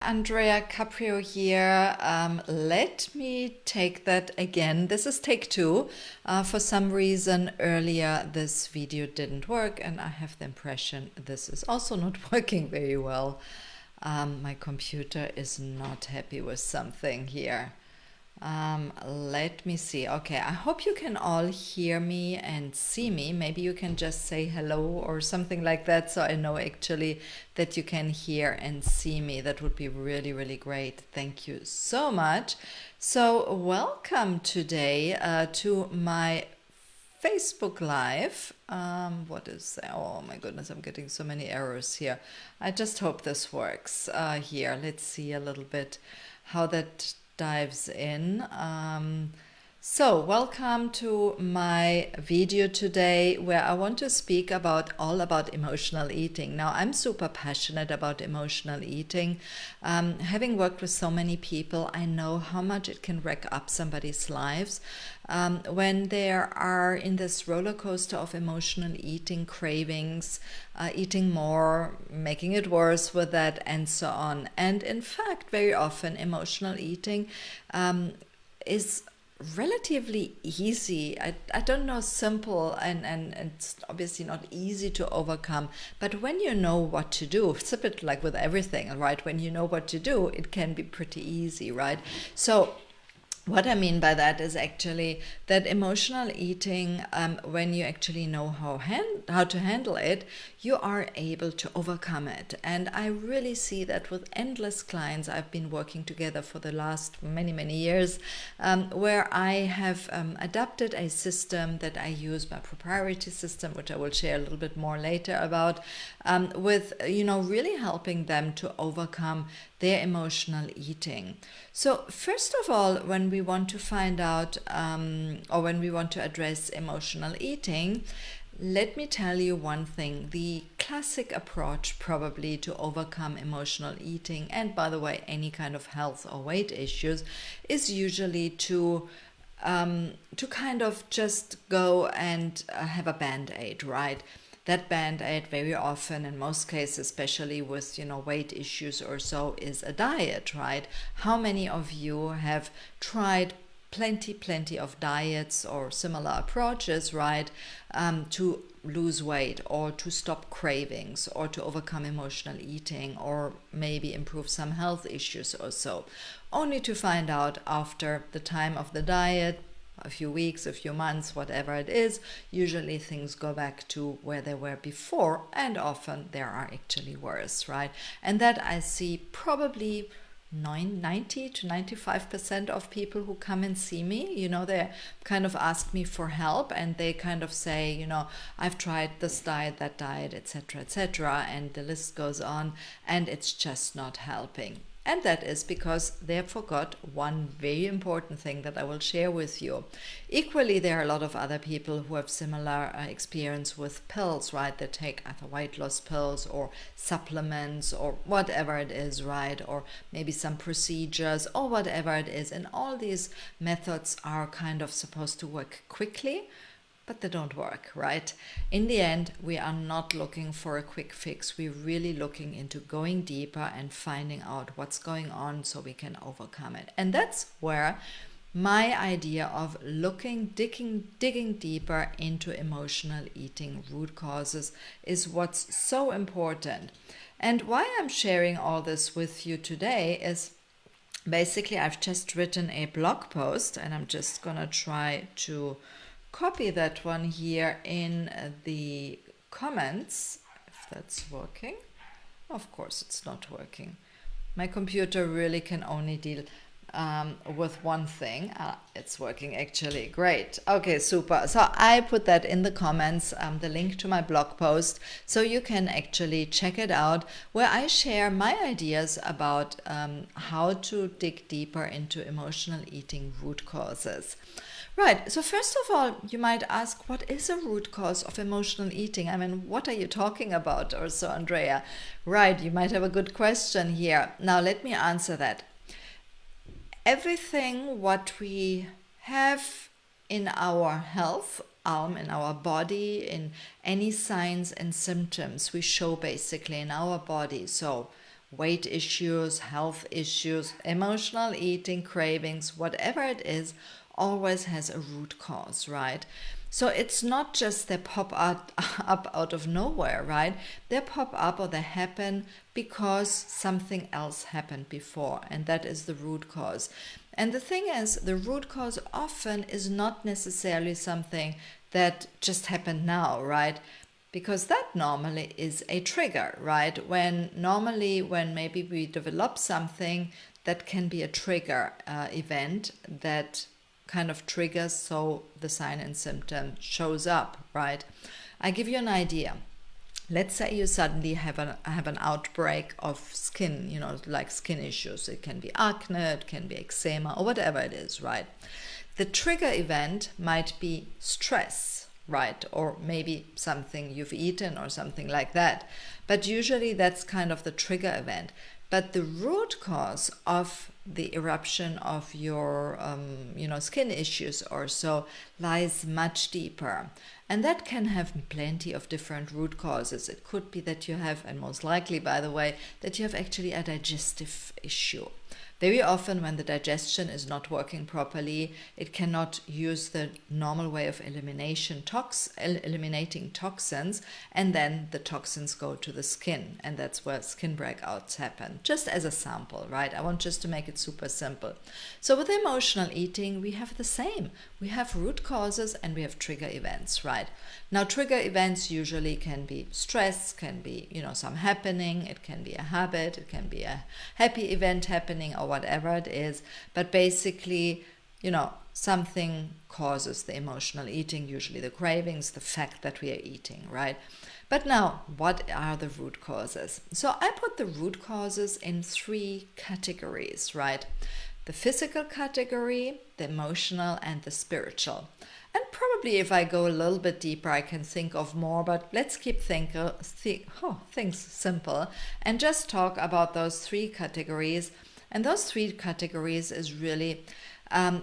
Andrea Caprio here. Let me take that again. This is take two. For some reason earlier this video didn't work, and I have the impression this is also not working very well. My computer is not happy with something here. Let me see. Okay, I hope you can all hear me and see me. Maybe you can just say hello or something like that, so I know actually that you can hear and see me. That would be really, really great. Thank you so much. So welcome today to my Facebook Live. What is that? Oh my goodness, I'm getting so many errors here. I just hope this works here. Let's see a little bit how that dives in. So welcome to my video today where I want to speak all about emotional eating. Now, I'm super passionate about emotional eating. Having worked with so many people, I know how much it can wreck up somebody's lives when they are in this roller coaster of emotional eating, cravings, eating more, making it worse with that, and so on. And in fact, very often emotional eating is relatively easy. I don't know, simple and it's obviously not easy to overcome, but when you know what to do, it's a bit like with everything, right? When you know what to do, it can be pretty easy, right? So what I mean by that is actually that emotional eating, when you actually know how to handle it, you are able to overcome it. And I really see that with endless clients I've been working together for the last many, many years, where I have adapted a system that I use, my proprietary system, which I will share a little bit more later about, with, really helping them to overcome their emotional eating. So first of all, when we want to find out or when we want to address emotional eating, let me tell you one thing. The classic approach probably to overcome emotional eating, and by the way, any kind of health or weight issues, is usually to kind of just go and have a band-aid, right? That band-aid very often, in most cases, especially with, weight issues or so, is a diet, right? How many of you have tried plenty of diets or similar approaches, right, to lose weight or to stop cravings or to overcome emotional eating or maybe improve some health issues or so, only to find out after the time of the diet, a few weeks, a few months, whatever it is, usually things go back to where they were before, and often they are actually worse, right? And that I see probably 90 to 95% of people who come and see me, they kind of ask me for help, and they kind of say, I've tried this diet, that diet, etc., and the list goes on, and it's just not helping. And that is because they forgot one very important thing that I will share with you. Equally, there are a lot of other people who have similar experience with pills, right? They take either weight loss pills or supplements or whatever it is, right? Or maybe some procedures or whatever it is. And all these methods are kind of supposed to work quickly, but they don't work, right? In the end, we are not looking for a quick fix. We're really looking into going deeper and finding out what's going on so we can overcome it. And that's where my idea of digging deeper into emotional eating root causes is what's so important. And why I'm sharing all this with you today is basically I've just written a blog post, and I'm just gonna try to copy that one here in the comments, if that's working. Of course it's not working. My computer really can only deal with one thing. It's working actually. Great. Okay, super. So I put that in the comments, the link to my blog post, so you can actually check it out, where I share my ideas about how to dig deeper into emotional eating root causes. Right, so first of all, you might ask, what is a root cause of emotional eating? I mean, what are you talking about or so, Andrea? Right, you might have a good question here. Now, let me answer that. Everything what we have in our health, in our body, in any signs and symptoms we show basically in our body. So weight issues, health issues, emotional eating, cravings, whatever it is, always has a root cause, right? So it's not just they pop up out of nowhere, right? They pop up or they happen because something else happened before, and that is the root cause. And the thing is, the root cause often is not necessarily something that just happened now, right? Because that normally is a trigger, right? When maybe we develop something, that can be a trigger event that kind of triggers so the sign and symptom shows up, right? I give you an idea. Let's say you suddenly have an outbreak of skin, like skin issues. It can be acne, it can be eczema, or whatever it is, right? The trigger event might be stress, right? Or maybe something you've eaten or something like that. But usually that's kind of the trigger event. But the root cause of the eruption of your skin issues or so lies much deeper, and that can have plenty of different root causes. It could be that you have, and most likely by the way, that you have actually a digestive issue. Very often when the digestion is not working properly, it cannot use the normal way of eliminating toxins, and then the toxins go to the skin, and that's where skin breakouts happen. Just as a sample, right? I want just to make it super simple. So with emotional eating, we have the same. We have root causes and we have trigger events, right? Now, trigger events usually can be stress, can be, some happening, it can be a habit, it can be a happy event happening or whatever it is. But basically, something causes the emotional eating, usually the cravings, the fact that we are eating, right? But now, what are the root causes? So I put the root causes in 3 categories, right? The physical category, the emotional, and the spiritual. And probably if I go a little bit deeper, I can think of more, but let's keep things simple and just talk about those 3 categories. And those 3 categories is really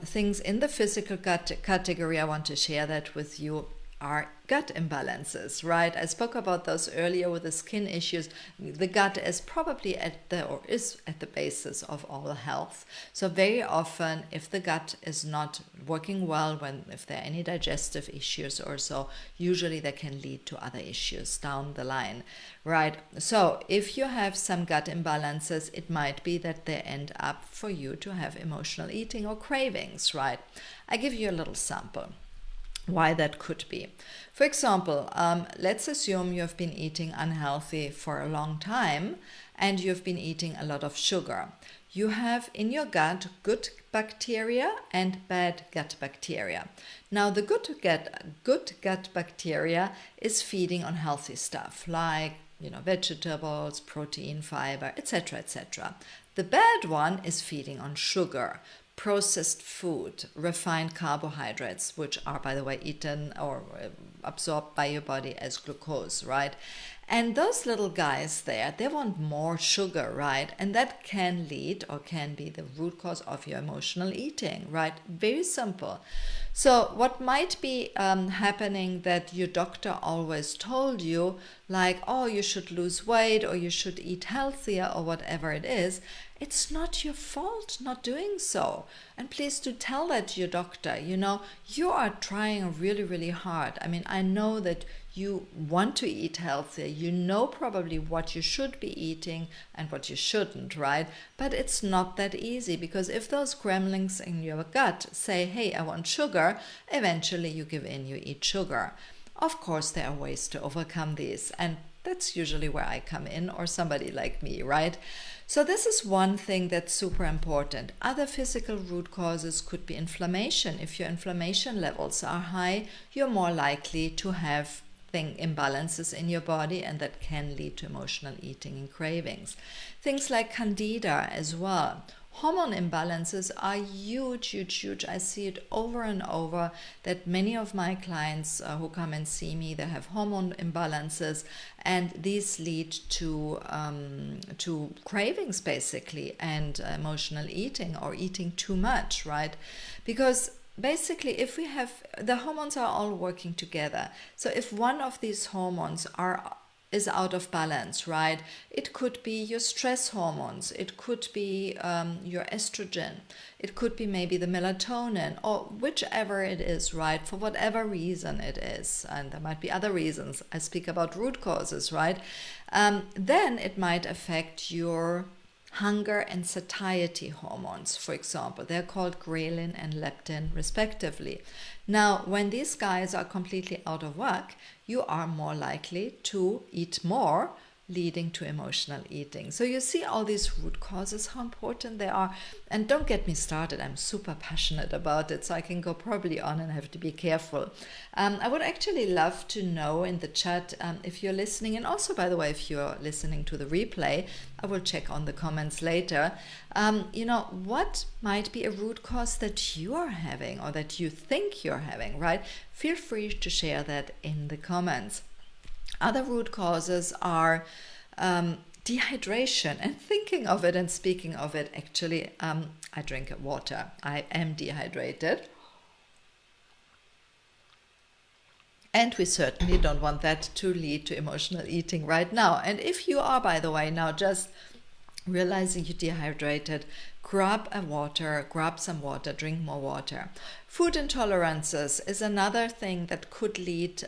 things in the physical category. I want to share that with you are gut imbalances, right? I spoke about those earlier with the skin issues. The gut is probably is at the basis of all health. So very often, if the gut is not working well, if there are any digestive issues or so, usually that can lead to other issues down the line, right? So if you have some gut imbalances, it might be that they end up for you to have emotional eating or cravings, right? I give you a little sample why that could be. For example, let's assume you have been eating unhealthy for a long time and you've been eating a lot of sugar. You have in your gut good bacteria and bad gut bacteria. Now the good gut bacteria is feeding on healthy stuff like vegetables, protein, fiber, etc., etc. The bad one is feeding on sugar, processed food, refined carbohydrates, which are, by the way, eaten or absorbed by your body as glucose, right? And those little guys there, they want more sugar, right? And that can lead or can be the root cause of your emotional eating, right? Very simple. So what might be happening that your doctor always told you, like, oh, you should lose weight or you should eat healthier or whatever it is, it's not your fault not doing so. And please do tell that to your doctor. You are trying really, really hard. I mean, I know that you want to eat healthier. You know probably what you should be eating and what you shouldn't, right? But it's not that easy, because if those gremlins in your gut say, hey, I want sugar, eventually you give in, you eat sugar. Of course, there are ways to overcome these, and that's usually where I come in, or somebody like me, right? So this is one thing that's super important. Other physical root causes could be inflammation. If your inflammation levels are high, you're more likely to have imbalances in your body, and that can lead to emotional eating and cravings. Things like candida as well. Hormone imbalances are huge, huge, huge. I see it over and over that many of my clients who come and see me, they have hormone imbalances, and these lead to cravings basically, and emotional eating or eating too much, right? Because basically, if we have, the hormones are all working together. So if one of these hormones are is out of balance, right? It could be your stress hormones, it could be your estrogen, it could be maybe the melatonin, or whichever it is, right? For whatever reason it is, and there might be other reasons. I speak about root causes, right? Then it might affect your hunger and satiety hormones, for example. They're called ghrelin and leptin, respectively. Now, when these guys are completely out of whack, you are more likely to eat more, leading to emotional eating. So you see all these root causes, how important they are. And don't get me started, I'm super passionate about it, so I can go probably on and have to be careful. I would actually love to know in the chat if you're listening, and also, by the way, if you're listening to the replay, I will check on the comments later. What might be a root cause that you are having or that you think you're having, right? Feel free to share that in the comments. Other root causes are dehydration, and thinking of it and speaking of it, actually, I drink water. I am dehydrated. And we certainly don't want that to lead to emotional eating right now. And if you are, by the way, now just realizing you're dehydrated, grab some water, drink more water. Food intolerances is another thing that could lead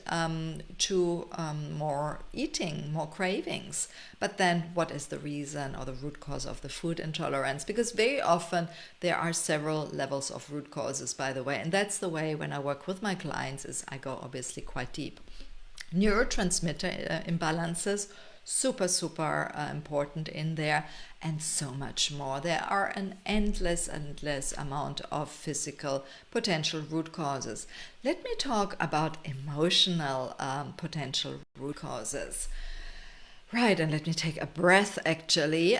to more eating, more cravings. But then what is the reason or the root cause of the food intolerance? Because very often there are several levels of root causes, by the way. And that's the way when I work with my clients is I go obviously quite deep. Neurotransmitter imbalances, super important in there, and so much more. There are an endless amount of physical potential root causes. Let me talk about emotional potential root causes. Right, and let me take a breath actually,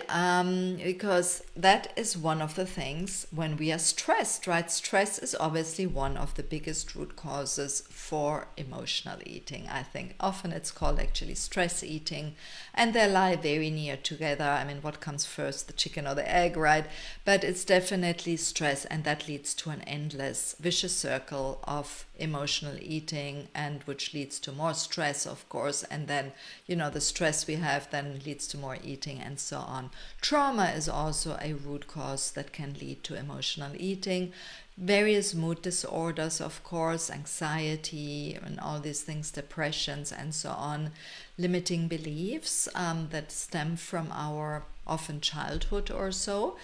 because that is one of the things when we are stressed, right? Stress is obviously one of the biggest root causes for emotional eating, I think. Often it's called actually stress eating, and they lie very near together. I mean, what comes first, the chicken or the egg, right? But it's definitely stress, and that leads to an endless vicious circle of emotional eating, and which leads to more stress, of course, and then the stress we have then leads to more eating, and so on. Trauma is also a root cause that can lead to emotional eating. Various mood disorders, of course, anxiety and all these things, depressions and so on. Limiting beliefs that stem from our often childhood or so.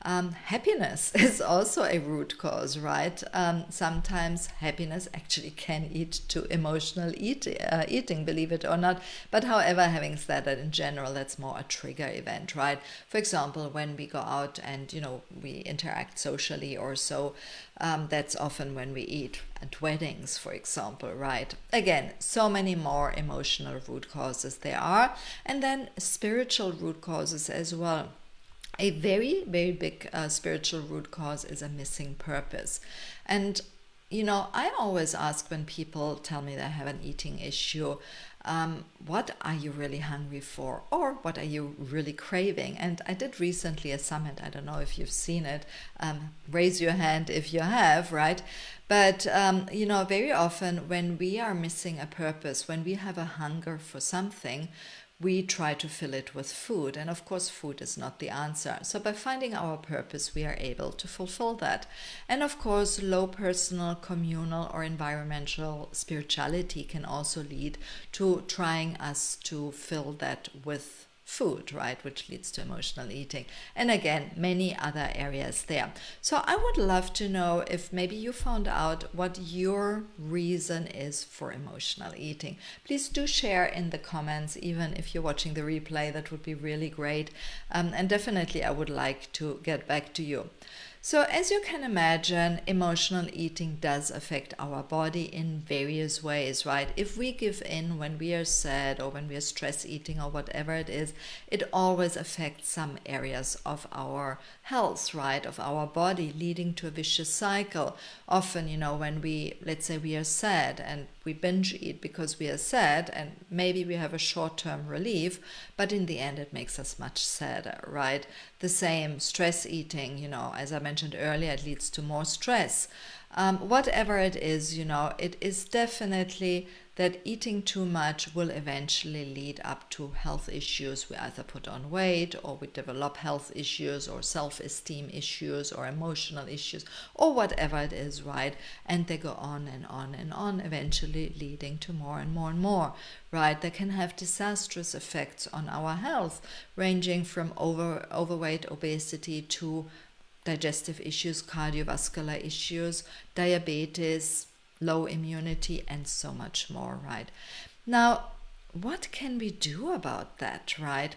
Happiness is also a root cause, right? Sometimes happiness actually can lead to emotional eating, believe it or not. But however, having said that, in general, that's more a trigger event, right? For example, when we go out and, we interact socially or so, that's often when we eat at weddings, for example, right? Again, so many more emotional root causes there are. And then spiritual root causes as well. A very big spiritual root cause is a missing purpose. And, I always ask when people tell me they have an eating issue, what are you really hungry for? Or what are you really craving? And I did recently a summit, I don't know if you've seen it, raise your hand if you have, right? But, very often when we are missing a purpose, when we have a hunger for something, we try to fill it with food. And of course, food is not the answer. So by finding our purpose, we are able to fulfill that. And of course, low personal, communal, or environmental spirituality can also lead to trying us to fill that with food, right, which leads to emotional eating. And again, many other areas there. So I would love to know if maybe you found out what your reason is for emotional eating. Please do share in the comments, even if you're watching the replay, that would be really great. And definitely I would like to get back to you. So as you can imagine, emotional eating does affect our body in various ways, right? If we give in when we are sad or when we are stress eating or whatever it is, it always affects some areas of our health, right? Of our body, leading to a vicious cycle. Often, when let's say we are sad and we binge eat because we are sad, and maybe we have a short-term relief, but in the end it makes us much sadder, right? The same stress eating, as I mentioned earlier, it leads to more stress. Whatever it is, it is definitely that eating too much will eventually lead up to health issues. We either put on weight, or we develop health issues or self-esteem issues or emotional issues or whatever it is, right? And they go on and on and on, eventually leading to more and more and more, right? They can have disastrous effects on our health, ranging from overweight, obesity, to digestive issues, cardiovascular issues, diabetes, low immunity, and so much more, right? Now, what can we do about that, right?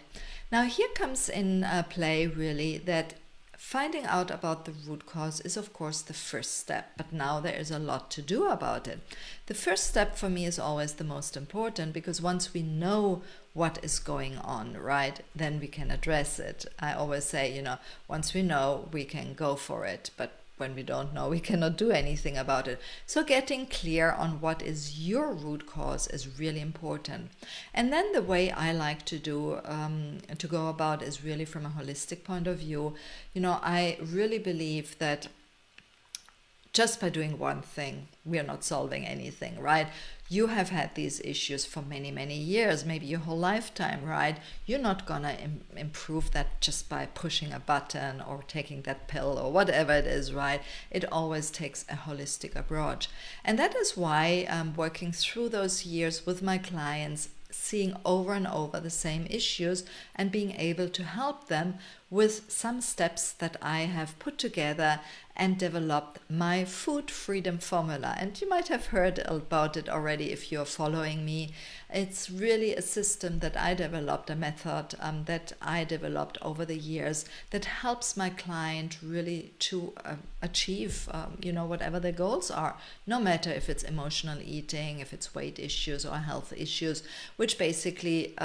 Now, here comes in play really that finding out about the root cause is, of course, the first step, but now there is a lot to do about it. The first step for me is always the most important, because once we know what is going on, right, then we can address it. I always say, once we know, we can go for it, but when we don't know, we cannot do anything about it. So getting clear on what is your root cause is really important. And then the way I like to go about is really from a holistic point of view. I really believe that just by doing one thing, we are not solving anything, right? You have had these issues for many, many years, maybe your whole lifetime, right? You're not gonna improve that just by pushing a button or taking that pill or whatever it is, right? It always takes a holistic approach. And that is why I'm working through those years with my clients, seeing over and over the same issues and being able to help them with some steps that I have put together and developed my food freedom formula. And you might have heard about it already if you're following me. It's really a system that I developed, a method that I developed over the years that helps my client really to achieve, whatever their goals are, no matter if it's emotional eating, if it's weight issues or health issues, which basically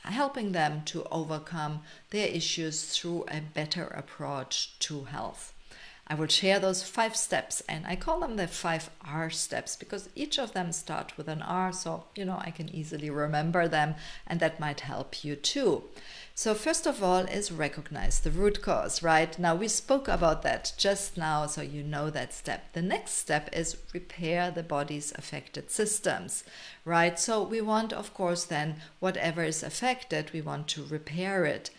helping them to overcome their issues through a better approach to health. I will share those 5 steps, and I call them the 5 R steps because each of them start with an R, so I can easily remember them, and that might help you too. So first of all is recognize the root cause, right? Now we spoke about that just now, so you know that step. The next step is repair the body's affected systems, right? So we want, of course, then whatever is affected, we want to repair it.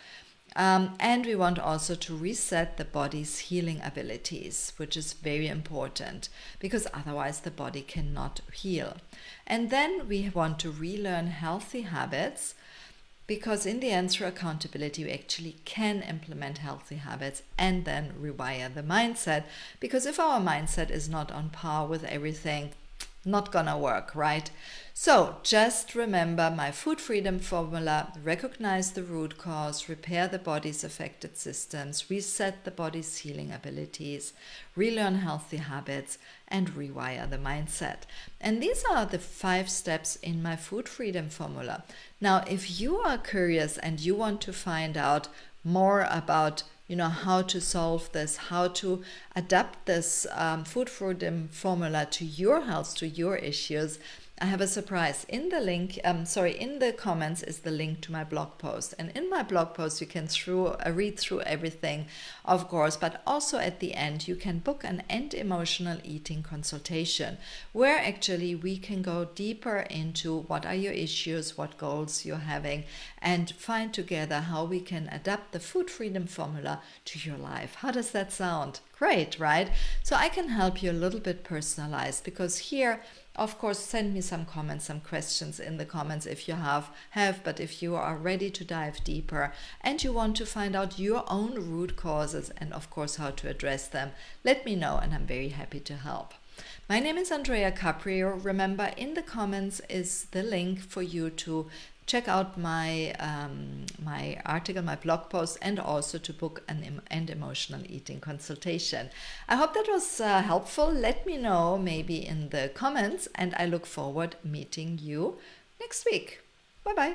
And we want also to reset the body's healing abilities, which is very important because otherwise the body cannot heal. And then we want to relearn healthy habits, because in the end, through accountability, we actually can implement healthy habits and then rewire the mindset. Because if our mindset is not on par with everything, not gonna work, right? So just remember my food freedom formula: recognize the root cause, repair the body's affected systems, reset the body's healing abilities, relearn healthy habits, and rewire the mindset. And these are the 5 steps in my food freedom formula. Now, if you are curious and you want to find out more about how to solve this, how to adapt this food freedom formula to your health, to your issues, I have a surprise. In the link, in the comments is the link to my blog post. And in my blog post, you can read through everything, of course, but also at the end, you can book an end emotional eating consultation, where actually we can go deeper into what are your issues, what goals you're having, and find together how we can adapt the food freedom formula to your life. How does that sound? Great, right? So I can help you a little bit personalized, because here, of course, send me some comments, some questions in the comments if you have, but if you are ready to dive deeper and you want to find out your own root causes and of course how to address them, let me know and I'm very happy to help. My name is Andrea Caprio. Remember, in the comments is the link for you to check out my my article, my blog post, and also to book an end emotional eating consultation. I hope that was helpful. Let me know maybe in the comments, and I look forward meeting you next week. Bye bye.